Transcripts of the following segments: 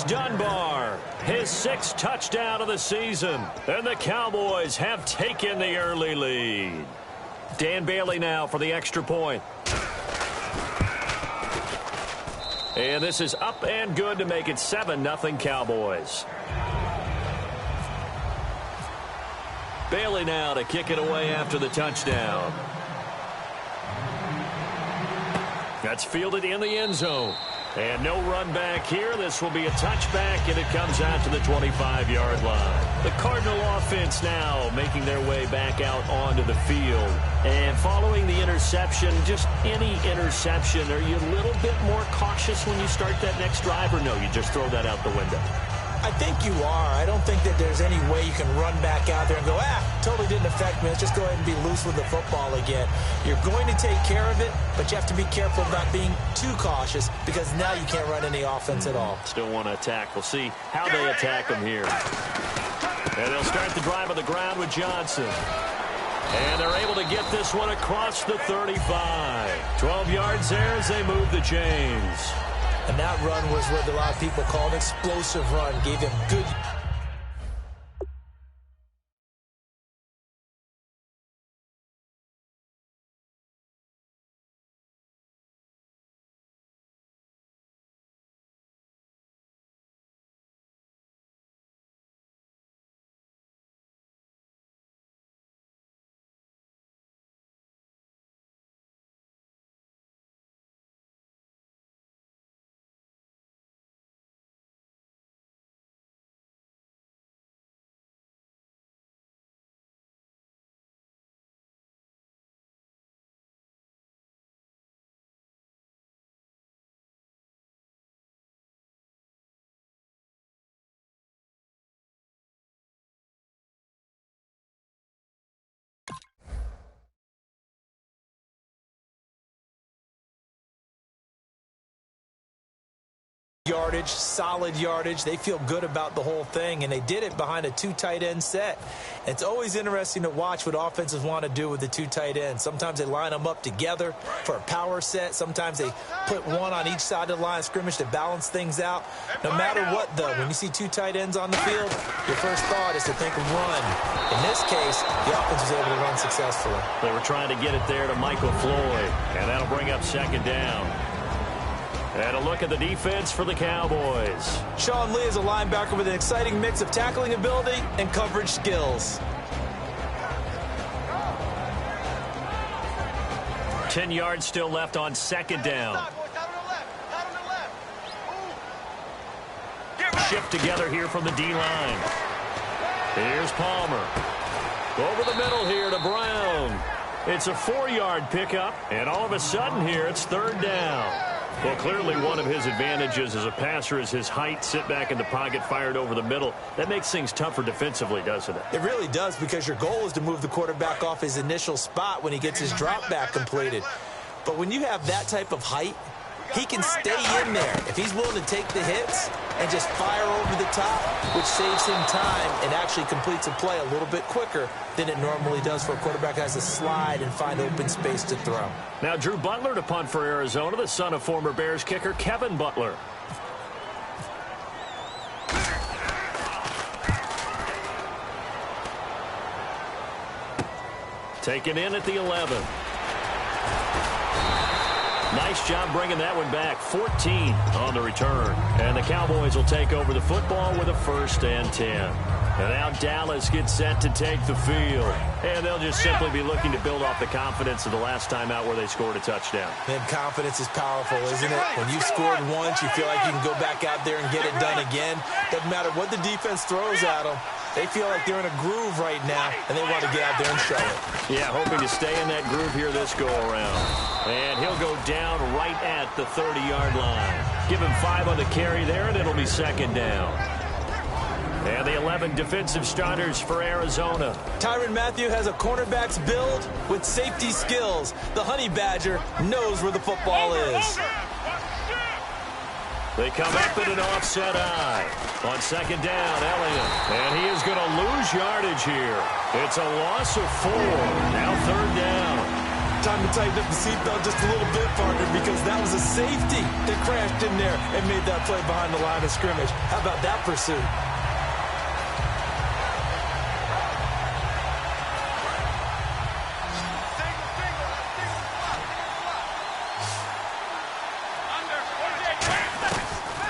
Dunbar, his 6th touchdown of the season, and the Cowboys have taken the early lead. Dan Bailey now for the extra point. And this is up and good to make it 7-0 Cowboys. Bailey now to kick it away after the touchdown. That's fielded in the end zone. And no run back here. This will be a touchback, and it comes out to the 25-yard line. The Cardinal offense now making their way back out onto the field. And following the interception, just any interception, are you a little bit more cautious when you start that next drive, or no, you just throw that out the window? I think you are. I don't think that there's any way you can run back out there and go, totally didn't affect me. Let's just go ahead and be loose with the football again. You're going to take care of it, but you have to be careful about being too cautious because now you can't run any offense at all. Still want to attack. We'll see how they attack them here. And they'll start the drive on the ground with Johnson. And they're able to get this one across the 35. 12 yards there as they move the chains. And that run was what a lot of people call an explosive run. Gave him good... Yardage, solid yardage. They feel good about the whole thing, and they did it behind a 2 tight end set. It's always interesting to watch what offenses want to do with the 2 tight ends. Sometimes they line them up together for a power set. Sometimes they put one on each side of the line of scrimmage to balance things out. No matter what, though, when you see 2 tight ends on the field, your first thought is to think of run. In this case, the offense was able to run successfully. They were trying to get it there to Michael Floyd, and that'll bring up 2nd down. And a look at the defense for the Cowboys. Sean Lee is a linebacker with an exciting mix of tackling ability and coverage skills. 10 yards still left on 2nd down. Shift together here from the D-line. Here's Palmer. Over the middle here to Brown. It's a 4-yard pickup, and all of a sudden here it's 3rd down. Well, clearly one of his advantages as a passer is his height, sit back in the pocket, fired over the middle. That makes things tougher defensively, doesn't it? It really does, because your goal is to move the quarterback off his initial spot when he gets his drop back completed. But when you have that type of height, he can stay in there if he's willing to take the hits and just fire over the top, which saves him time and actually completes a play a little bit quicker than it normally does for a quarterback who has to slide and find open space to throw. Now Drew Butler to punt for Arizona, the son of former Bears kicker Kevin Butler. Taken in at the 11. Nice job bringing that one back. 14 on the return. And the Cowboys will take over the football with a 1st and 10. And now Dallas gets set to take the field. And they'll just simply be looking to build off the confidence of the last time out where they scored a touchdown. And confidence is powerful, isn't it? When you've scored once, you feel like you can go back out there and get it done again. Doesn't matter what the defense throws at them. They feel like they're in a groove right now, and they want to get out there and show it. Yeah, hoping to stay in that groove here this go-around. And he'll go down right at the 30-yard line. Give him 5 on the carry there, and it'll be 2nd down. And the 11 defensive starters for Arizona. Tyrann Mathieu has a cornerback's build with safety skills. The Honey Badger knows where the football is. They come up in an offset eye. On 2nd down, Elliott. And he is going to lose yardage here. It's a loss of 4. Now 3rd down. Time to tighten up the seatbelt just a little bit, partner, because that was a safety that crashed in there and made that play behind the line of scrimmage. How about that pursuit?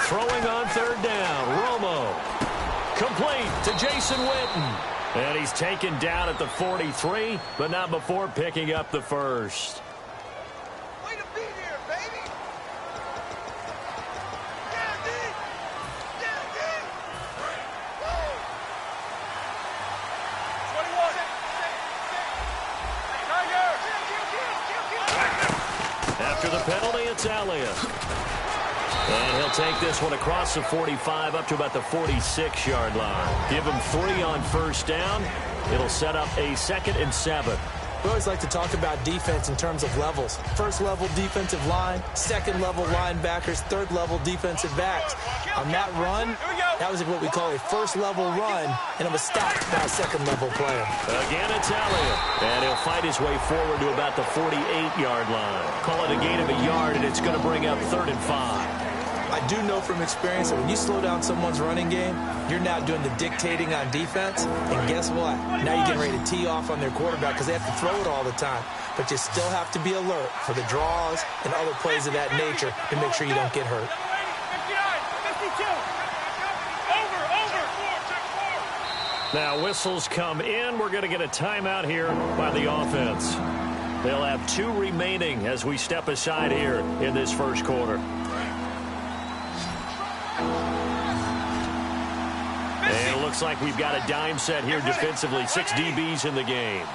Throwing on third down, Romo. Complete to Jason Witten. And he's taken down at the 43, but not before picking up the first. Way to be here, baby. Yeah, D. Yeah, D. Woo. 21. Tiger. After the penalty, it's Elliott. And he'll take this one across the 45 up to about the 46-yard line. Give him 3 on first down. It'll set up a 2nd and 7. We always like to talk about defense in terms of levels. First level defensive line, second level linebackers, third level defensive backs. On that run, that was what we call a first level run, and it was stopped by a second level player. Again, it's Elliott. And he'll fight his way forward to about the 48-yard line. Call it a gain of a yard, and it's going to bring up 3rd and 5. I do know from experience that when you slow down someone's running game, you're now doing the dictating on defense. And guess what? Now you're getting ready to tee off on their quarterback because they have to throw it all the time. But you still have to be alert for the draws and other plays of that nature to make sure you don't get hurt. 59, 52. Over. Now whistles come in. We're going to get a timeout here by the offense. They'll have 2 remaining as we step aside here in this first quarter. And it looks like we've got a dime set here defensively. 6 DBs in the game.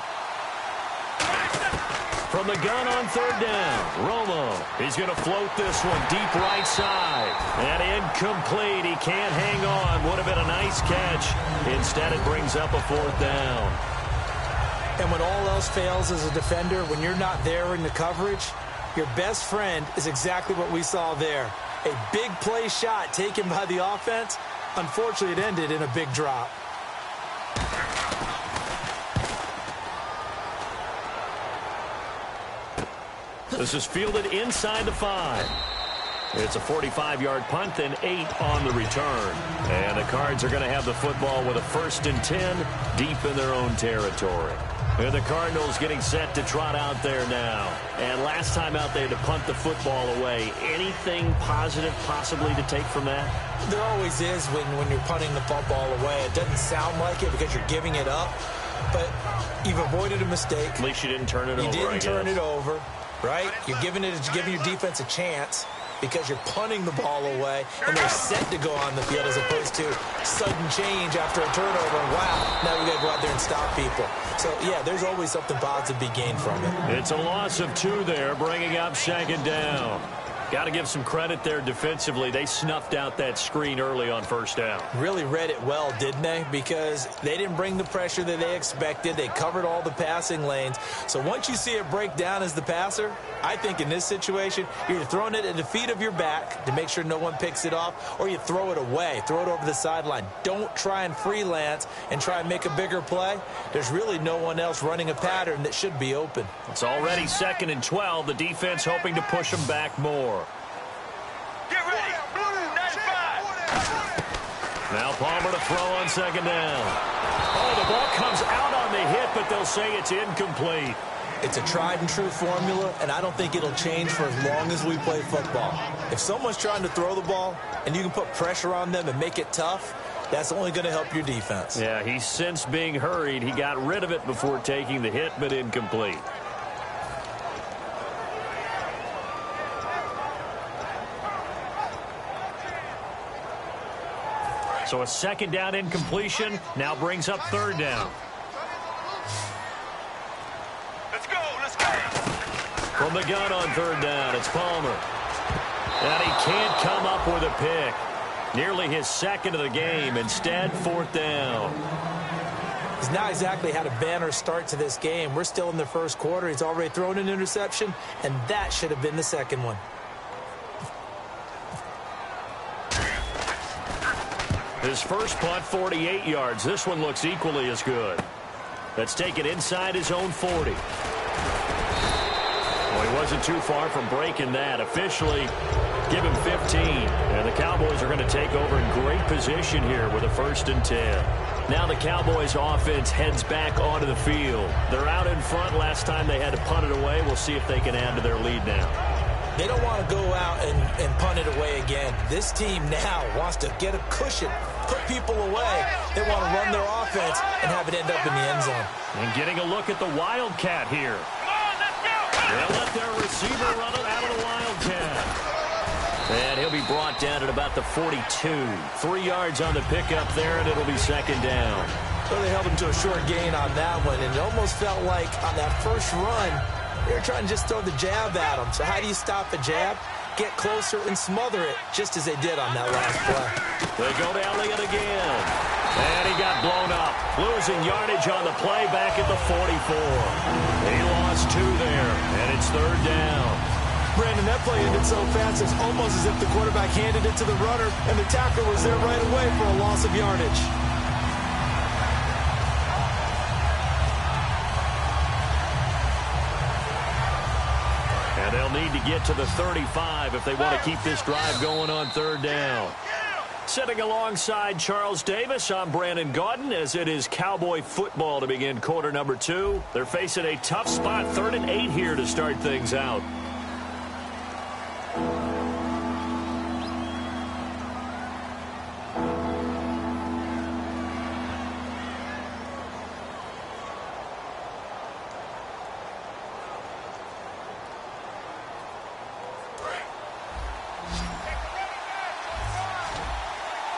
From the gun on third down, Romo. He's going to float this one deep right side. And incomplete. He can't hang on. Would have been a nice catch. Instead, it brings up a 4th down. And when all else fails as a defender, when you're not there in the coverage, your best friend is exactly what we saw there. A big play shot taken by the offense. Unfortunately, it ended in a big drop. This is fielded inside the 5. It's a 45-yard punt, then 8 on the return. And the Cards are going to have the football with a 1st and 10 deep in their own territory. And the Cardinals getting set to trot out there now. And last time out there to punt the football away. Anything positive possibly to take from that? There always is when you're punting the football away. It doesn't sound like it because you're giving it up. But you've avoided a mistake. At least you didn't turn it over, You didn't turn it over, right? You're giving your defense a chance because you're punting the ball away, and they're set to go on the field as opposed to sudden change after a turnover. And wow, now we got to go out there and stop people. So, yeah, there's always something positive to be gained from it. It's a loss of 2 there, bringing up 2nd down. Got to give some credit there defensively. They snuffed out that screen early on first down. Really read it well, didn't they? Because they didn't bring the pressure that they expected. They covered all the passing lanes. So once you see it break down as the passer, I think in this situation, you're throwing it at the feet of your back to make sure no one picks it off, or you throw it away, throw it over the sideline. Don't try and freelance and try and make a bigger play. There's really no one else running a pattern that should be open. It's already 2nd and 12. The defense hoping to push them back more. Get ready. Blue 95. Now Palmer to throw on 2nd down. Oh, the ball comes out on the hit, but they'll say it's incomplete. It's a tried and true formula, and I don't think it'll change for as long as we play football. If someone's trying to throw the ball and you can put pressure on them and make it tough, that's only going to help your defense. Yeah, he's since being hurried. He got rid of it before taking the hit, but incomplete. So a 2nd down incompletion now brings up 3rd down. Let's go. Let's go. From the gun on 3rd down, it's Palmer. And he can't come up with a pick. Nearly his 2nd of the game. Instead, 4th down. He's not exactly had a banner start to this game. We're still in the first quarter. He's already thrown an interception, and that should have been the 2nd one. His first punt, 48 yards. This one looks equally as good. That's taken inside his own 40. wasn't too far from breaking that. Officially, give him 15. And the Cowboys are going to take over in great position here with a 1st and 10. Now the Cowboys offense heads back onto the field. They're out in front. Last time they had to punt it away. We'll see if they can add to their lead now. They don't want to go out and punt it away again. This team now wants to get a cushion, put people away. They want to run their offense and have it end up in the end zone. And getting a look at the Wildcat here. They'll let their receiver run it out of the Wildcat. And he'll be brought down at about the 42. 3 yards on the pickup there, and it'll be 2nd down. So they held him to a short gain on that one, and it almost felt like on that first run, they were trying to just throw the jab at him. So how do you stop a jab? Get closer and smother it, just as they did on that last play. They go to Elliott again. And he got blown up. Losing yardage on the play back at the 44. He lost 2 there, and it's 3rd down. Brandon, that play ended so fast, it's almost as if the quarterback handed it to the runner, and the tackler was there right away for a loss of yardage. And they'll need to get to the 35 if they want to keep this drive going on 3rd down. Sitting alongside Charles Davis, I'm Brandon Gaudin, as it is Cowboy football to begin quarter number 2. They're facing a tough spot, 3rd and 8 here to start things out.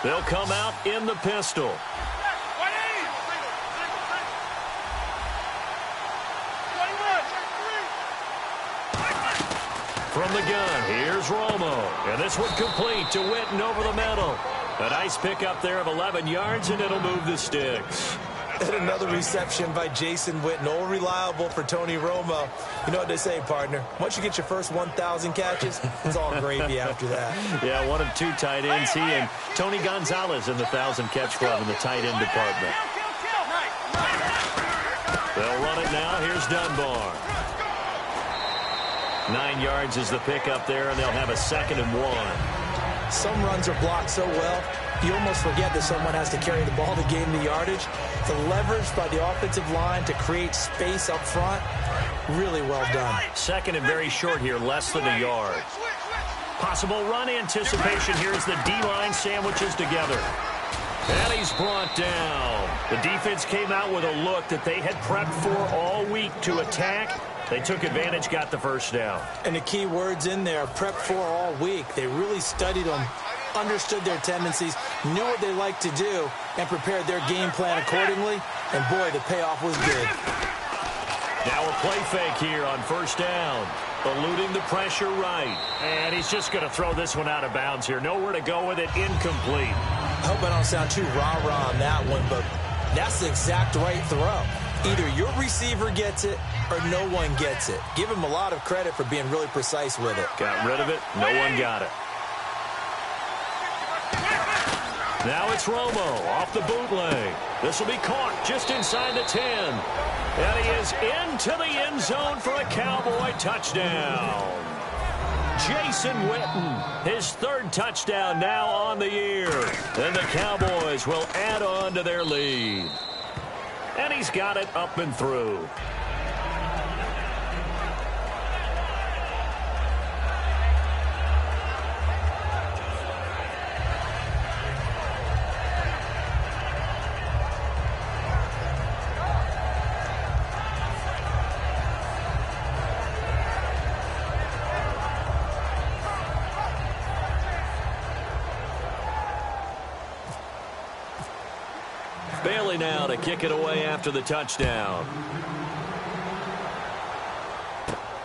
They'll come out in the pistol. From the gun, here's Romo. And this one complete to Witten over the middle. A nice pickup there of 11 yards, and it'll move the sticks. And another reception by Jason Witten, all reliable for Tony Romo. You know what they say, partner? Once you get your first 1,000 catches, it's all gravy after that. Yeah, 1 of 2 tight ends. He and Tony Gonzalez in the 1,000-catch club in the tight end department. They'll run it now. Here's Dunbar. 9 yards is the pickup there, and they'll have a 2nd and 1. Some runs are blocked so well, you almost forget that someone has to carry the ball to gain the yardage. The leverage by the offensive line to create space up front, really well done. 2nd and very short here, less than a yard. Possible run anticipation here as the D-line sandwiches together. And he's brought down. The defense came out with a look that they had prepped for all week to attack. They took advantage, got the 1st down. And the key words in there, prepped for all week. They really studied them, understood their tendencies, knew what they liked to do, and prepared their game plan accordingly. And, boy, the payoff was good. Now a play fake here on 1st down. Eluding the pressure right. And he's just going to throw this one out of bounds here. Nowhere to go with it. Incomplete. I hope I don't sound too rah-rah on that one, but that's the exact right throw. Either your receiver gets it or no one gets it. Give him a lot of credit for being really precise with it. Got rid of it. No one got it. Now it's Romo off the bootleg. This will be caught just inside the 10. And he is into the end zone for a Cowboy touchdown. Jason Witten, his 3rd touchdown now on the year. And the Cowboys will add on to their lead. And he's got it up and through. Bailey now to kick it away after the touchdown.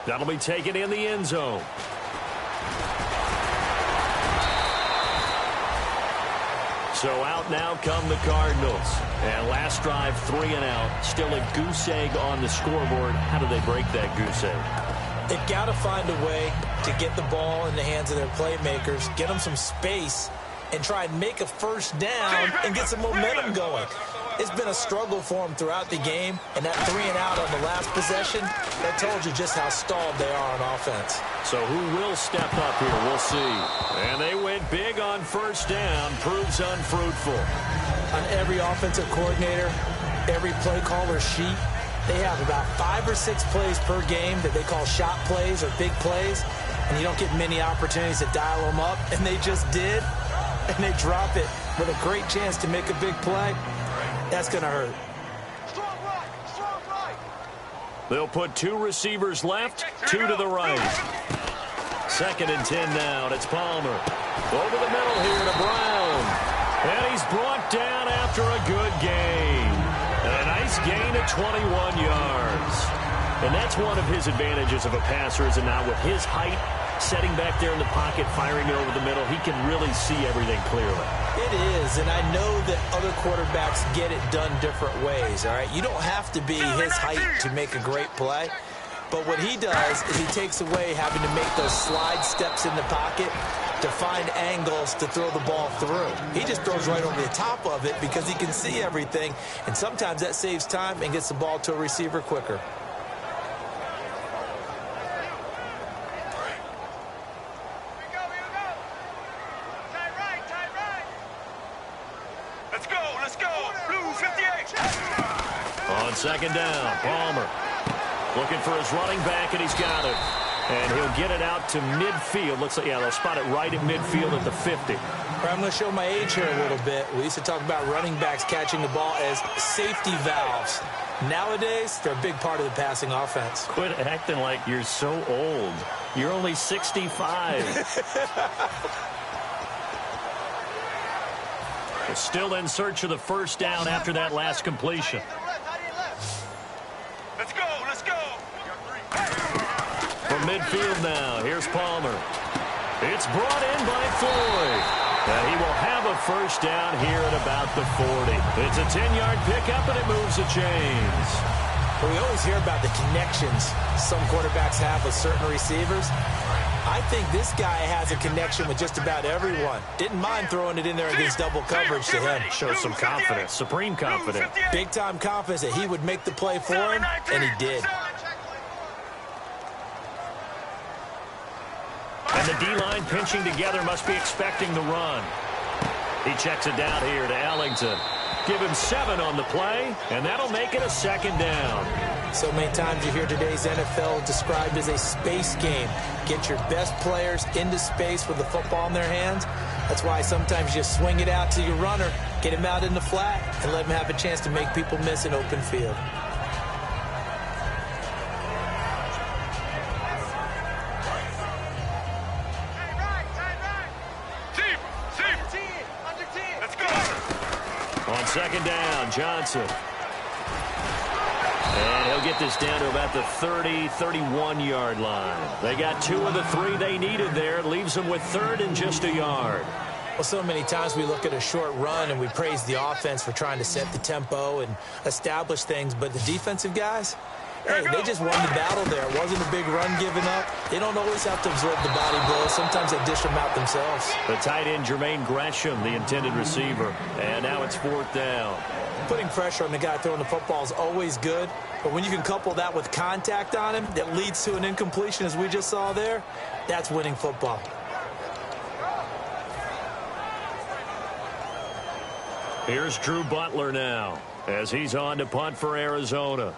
That'll be taken in the end zone. So out now come the Cardinals. And last drive, 3 and out. Still a goose egg on the scoreboard. How do they break that goose egg? They've got to find a way to get the ball in the hands of their playmakers, get them some space, and try and make a 1st down and get some momentum going. It's been a struggle for them throughout the game, and that 3 and out on the last possession, that told you just how stalled they are on offense. So who will step up here? We'll see. And they went big on first down. Proves unfruitful. On every offensive coordinator, every play caller sheet, they have about 5 or 6 plays per game that they call shot plays or big plays, and you don't get many opportunities to dial them up, and they just did, and they drop it with a great chance to make a big play. That's going to hurt. They'll put 2 receivers left, 2 to the right. 2nd and 10 now, and it's Palmer. Over the middle here to Brown. And he's brought down after a good game. And a nice gain of 21 yards. And that's one of his advantages of a passer, is now with his height, setting back there in the pocket, firing it over the middle, he can really see everything clearly. It is, and I know that other quarterbacks get it done different ways, all right? You don't have to be his height to make a great play. But what he does is he takes away having to make those slide steps in the pocket to find angles to throw the ball through. He just throws right over the top of it because he can see everything, and sometimes that saves time and gets the ball to a receiver quicker. Let's go. Blue 58. On 2nd down, Palmer looking for his running back, and he's got it. And he'll get it out to midfield. Looks like, yeah, they'll spot it right at midfield at the 50. I'm going to show my age here a little bit. We used to talk about running backs catching the ball as safety valves. Nowadays, they're a big part of the passing offense. Quit acting like you're so old. You're only 65. Still in search of the first down after that last completion. Let's go. From midfield now, here's Palmer. It's brought in by Floyd. And he will have a first down here at about the 40. It's a 10-yard pickup, and it moves the chains. Well, we always hear about the connections some quarterbacks have with certain receivers. I think this guy has a connection with just about everyone. Didn't mind throwing it in there against double coverage to him. Shows some confidence, supreme confidence. Big-time confidence that he would make the play for him, and he did. And the D-line pinching together, must be expecting the run. He checks it down here to Ellington. Give him 7 on the play, and that'll make it a 2nd down. So many times you hear today's NFL described as a space game. Get your best players into space with the football in their hands. That's why sometimes you swing it out to your runner, get him out in the flat, and let him have a chance to make people miss an open field. On 2nd down, Johnson. And he'll get this down to about the 30, 31-yard line. They got 2 of the 3 they needed there. It leaves them with 3rd and just a yard. Well, so many times we look at a short run and we praise the offense for trying to set the tempo and establish things, but the defensive guys, hey, they just won the battle there. It wasn't a big run given up. They don't always have to absorb the body blows. Sometimes they dish them out themselves. The tight end, Jermaine Gresham, the intended receiver. And now it's 4th down. Putting pressure on the guy throwing the football is always good, but when you can couple that with contact on him that leads to an incompletion, as we just saw there, that's winning football. Here's Drew Butler now as he's on to punt for Arizona.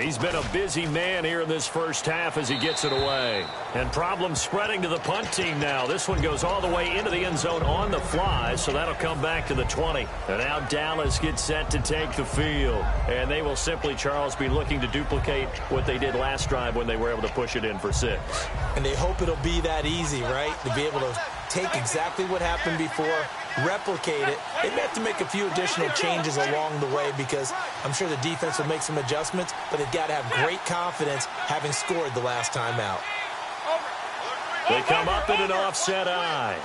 He's been a busy man here in this first half as he gets it away. And problems spreading to the punt team now. This one goes all the way into the end zone on the fly, so that'll come back to the 20. And now Dallas gets set to take the field. And they will simply, Charles, be looking to duplicate what they did last drive when they were able to push it in for 6. And they hope it'll be that easy, right? To be able to take exactly what happened before, replicate it. They may have to make a few additional changes along the way because I'm sure the defense will make some adjustments, but they've got to have great confidence having scored the last time out. They come up in an offset eye.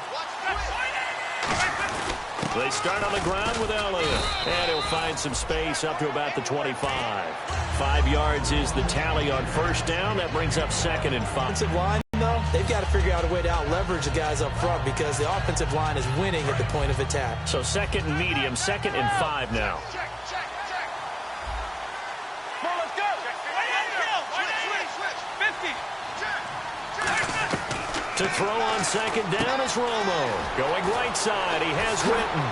They start on the ground with Elliott, and he'll find some space up to about the 25. 5 yards is the tally on first down. That brings up 2nd and 5. Offensive line, though, they've got to figure out a way to out-leverage the guys up front because the offensive line is winning at the point of attack. So 2nd and medium, 2nd and 5 now. To throw on 2nd down is Romo. Going right side, he has Witten.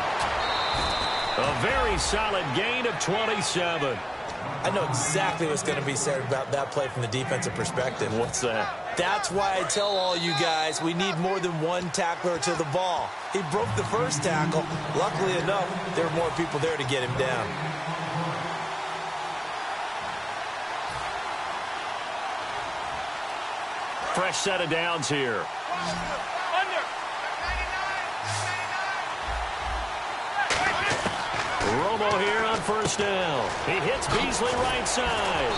A very solid gain of 27. I know exactly what's going to be said about that play from the defensive perspective. What's that? That's why I tell all you guys we need more than one tackler to the ball. He broke the first tackle. Luckily enough, there were more people there to get him down. Fresh set of downs here. Romo here on 1st down. He hits Beasley right side.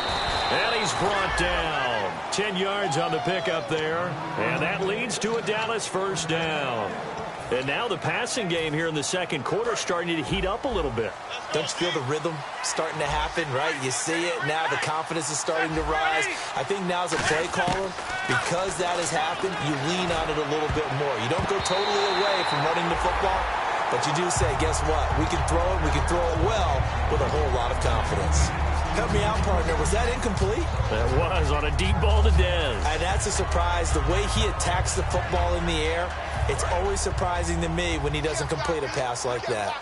And he's brought down. 10 yards on the pickup there. And that leads to a Dallas 1st down. And now the passing game here in the 2nd quarter starting to heat up a little bit. Don't you feel the rhythm starting to happen, right? You see it now. The confidence is starting to rise. I think now as a play caller, because that has happened, you lean on it a little bit more. You don't go totally away from running the football, but you do say, guess what? We can throw it. We can throw it well with a whole lot of confidence. Help me out, partner. Was that incomplete? That was on a deep ball to Dez. And that's a surprise. The way he attacks the football in the air, it's always surprising to me when he doesn't complete a pass like that.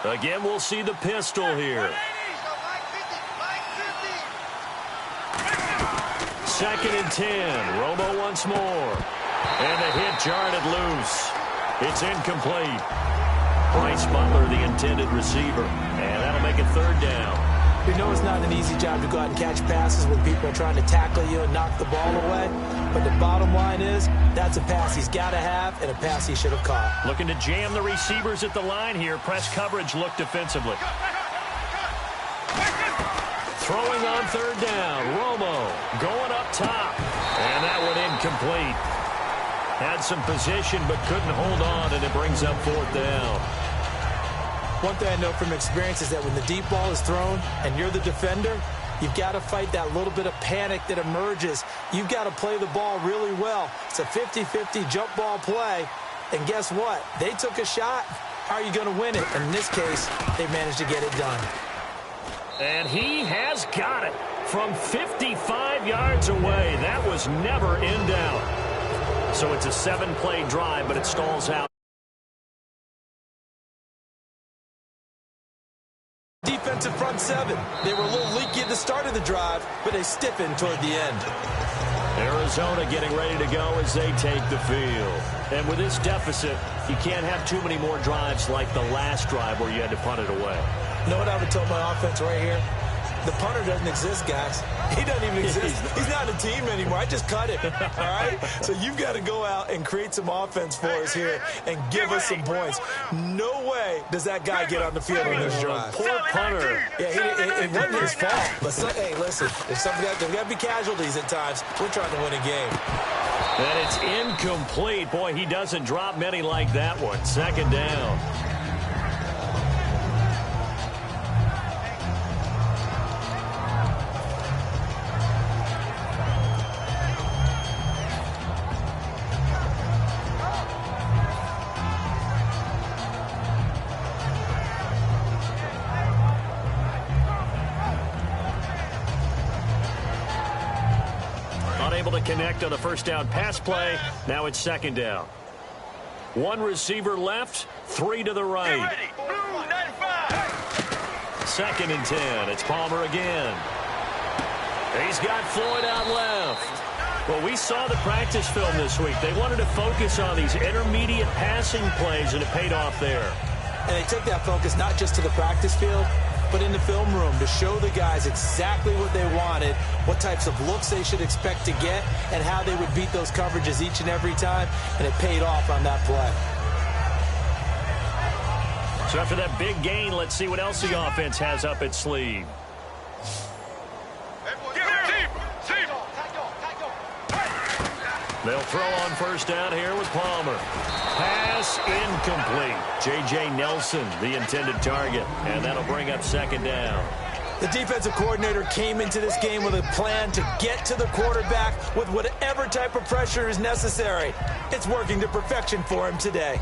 Again, we'll see the pistol here. 2nd and 10. Romo once more. And the hit jarred it loose. It's incomplete. Bryce Butler, the intended receiver. And that'll make it 3rd down. We know it's not an easy job to go out and catch passes when people are trying to tackle you and knock the ball away. But the bottom line is, that's a pass he's got to have and a pass he should have caught. Looking to jam the receivers at the line here. Press coverage look defensively. Throwing on 3rd down. Romo going up top. And that one incomplete. Had some position but couldn't hold on, and it brings up 4th down. One thing I know from experience is that when the deep ball is thrown and you're the defender, you've got to fight that little bit of panic that emerges. You've got to play the ball really well. It's a 50-50 jump ball play. And guess what? They took a shot. How are you going to win it? And in this case, they managed to get it done. And he has got it from 55 yards away. That was never in doubt. So it's a 7-play drive, but it stalls out. Defensive front 7. They were a little leaky at the start of the drive, but they stiffened toward the end. Arizona getting ready to go as they take the field. And with this deficit, you can't have too many more drives like the last drive where you had to punt it away. You know what I would tell my offense right here? The punter doesn't exist, guys. He doesn't even exist. He's not a team anymore. I just cut him, all right? So you've got to go out and create some offense for us here and give us some points. No way does that guy get on the field on this drive. Poor punter. Yeah, it wasn't his fault. But, hey, listen, there's got to be casualties at times. We're trying to win a game. And it's incomplete. Boy, he doesn't drop many like that one. 2nd down. Able to connect on the 1st down pass play. Now it's 2nd down. 1 receiver left, 3 to the right. 2nd and 10. It's Palmer again. He's got Floyd out left. Well, we saw the practice film this week. They wanted to focus on these intermediate passing plays, and it paid off there. And they took that focus not just to the practice field, but in the film room to show the guys exactly what they wanted, what types of looks they should expect to get, and how they would beat those coverages each and every time, and it paid off on that play. So after that big gain, let's see what else the offense has up its sleeve. They'll throw on 1st down here with Palmer. Pass incomplete. J.J. Nelson, the intended target. And that'll bring up 2nd down. The defensive coordinator came into this game with a plan to get to the quarterback with whatever type of pressure is necessary. It's working to perfection for him today.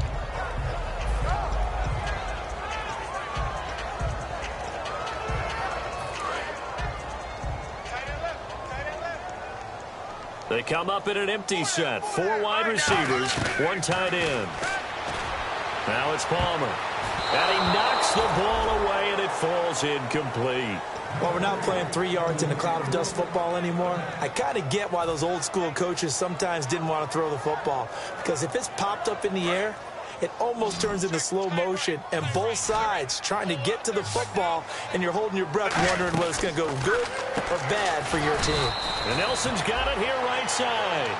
They come up in an empty set. 4 wide receivers, 1 tight end. Now it's Palmer. And he knocks the ball away, and it falls incomplete. While we're not playing 3 yards in a cloud of dust football anymore, I kind of get why those old school coaches sometimes didn't want to throw the football. Because if it's popped up in the air, it almost turns into slow motion, and both sides trying to get to the football, and you're holding your breath wondering whether it's going to go good or bad for your team. And Nelson's got it here right side.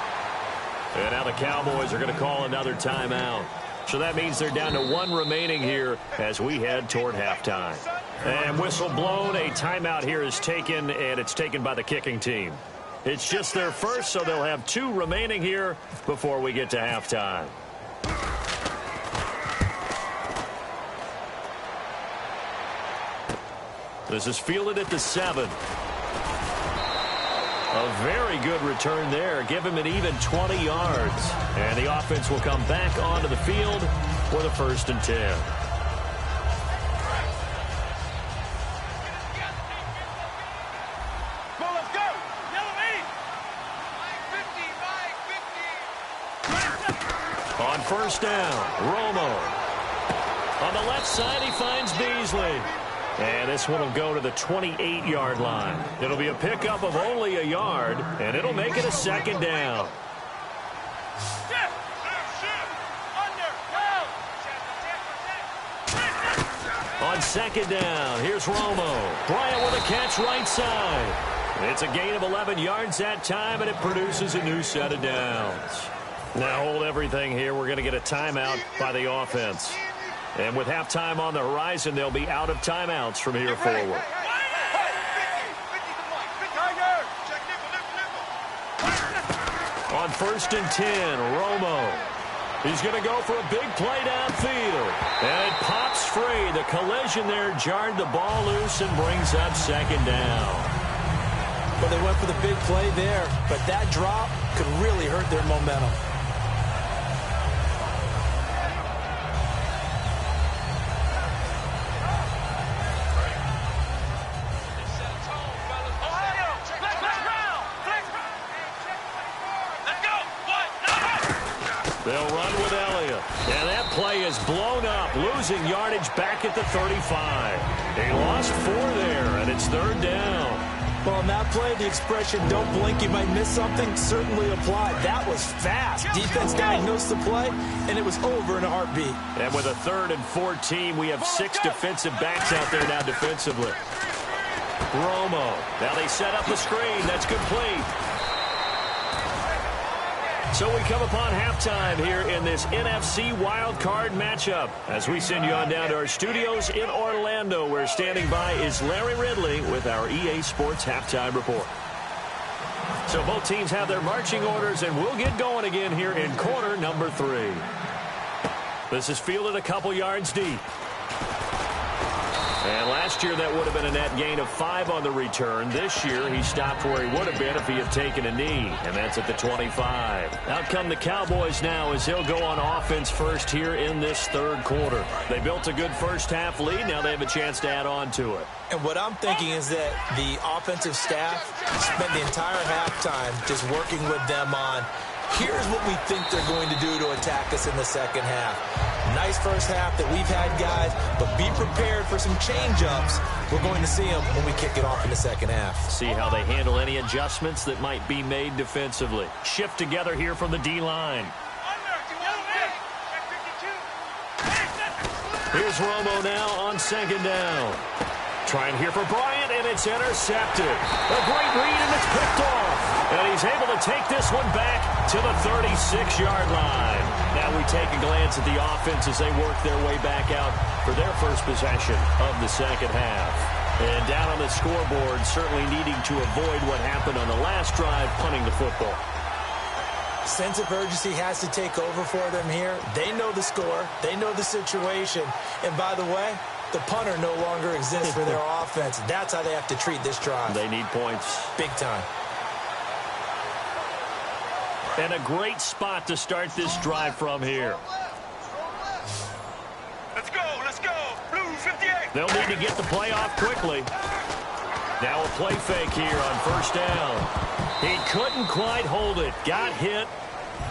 And now the Cowboys are going to call another timeout. So that means they're down to 1 remaining here as we head toward halftime. And whistle blown, a timeout here is taken, and it's taken by the kicking team. It's just their first, so they'll have 2 remaining here before we get to halftime. This is fielded at the 7. A very good return there. Give him an even 20 yards. And the offense will come back onto the field for the 1st and 10. On 1st down, Romo. On the left side, he finds Beasley. And this one will go to the 28-yard line. It'll be a pickup of only a yard, and it'll make it a 2nd down. On 2nd down, here's Romo. Bryant with a catch right side. It's a gain of 11 yards that time, and it produces a new set of downs. Now hold everything here. We're going to get a timeout by the offense. And with halftime on the horizon, they'll be out of timeouts from here forward. On 1st and 10, Romo. He's going to go for a big play downfield. And it pops free. The collision there jarred the ball loose and brings up 2nd down. Well, they went for the big play there, but that drop could really hurt their momentum. They'll run with Elliott. And that play is blown up, losing yardage back at the 35. They lost 4 there, and it's 3rd down. Well, on that play, the expression, don't blink, you might miss something, certainly applied. That was fast. Defense diagnosed the play, and it was over in a heartbeat. And with a 3rd and 14, we have 6 defensive backs out there now defensively. Romo. Now they set up the screen. That's complete. So we come upon halftime here in this NFC wildcard matchup. As we send you on down to our studios in Orlando, where standing by is Larry Ridley with our EA Sports Halftime Report. So both teams have their marching orders, and we'll get going again here in quarter number 3. This is fielded a couple yards deep. And last year that would have been a net gain of 5 on the return. This year he stopped where he would have been if he had taken a knee, and that's at the 25. Out come the Cowboys now as they'll go on offense first here in this 3rd quarter. They built a good first-half lead. Now they have a chance to add on to it. And what I'm thinking is that the offensive staff spent the entire halftime just working with them on, here's what we think they're going to do to attack us in the 2nd half. Nice first half that we've had, guys, but be prepared for some change-ups. We're going to see them when we kick it off in the 2nd half. See how they handle any adjustments that might be made defensively. Shift together here from the D-line. Here's Romo now on 2nd down. Trying here for Bryant, and it's intercepted. A great read, and it's picked off. And he's able to take this one back to the 36-yard line. Now we take a glance at the offense as they work their way back out for their first possession of the 2nd half. And down on the scoreboard, certainly needing to avoid what happened on the last drive, punting the football. Sense of urgency has to take over for them here. They know the score. They know the situation. And by the way, The punter no longer exists for their offense. That's how they have to treat this drive. They need points. Big time. And a great spot to start this drive from here. Let's go, let's go. Blue 58. They'll need to get the play off quickly. Now a play fake here on first down. He couldn't quite hold it. Got hit.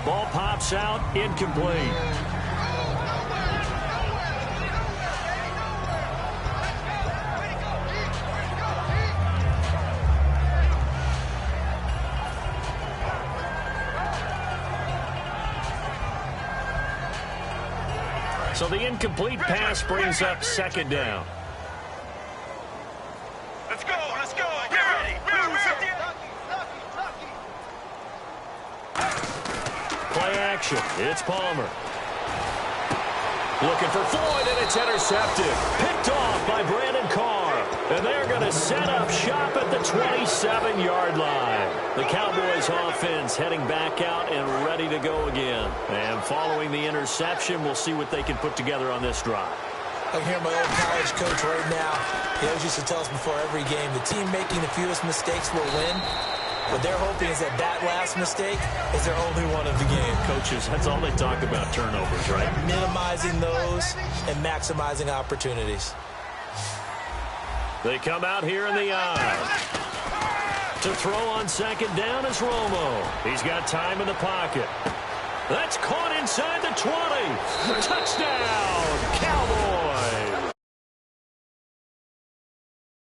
Ball pops out. Incomplete. So the incomplete pass brings up second down. Let's go, let's go. Get ready. Blue 58. Play action. It's Palmer. Looking for Floyd, and it's intercepted. Picked off by Brandon Carr. And they're going to set up shop at the 27-yard line. The Cowboys offense heading back out and ready to go again. And following the interception, we'll see what they can put together on this drive. I hear my old college coach right now. He always used to tell us before every game, the team making the fewest mistakes will win. What they're hoping is that last mistake is their only one of the game. Coaches, that's all they talk about, turnovers, right? Minimizing those and maximizing opportunities. They come out here in the eye. To throw on second down is Romo. He's got time in the pocket. That's caught inside the 20. Touchdown, Cowboys.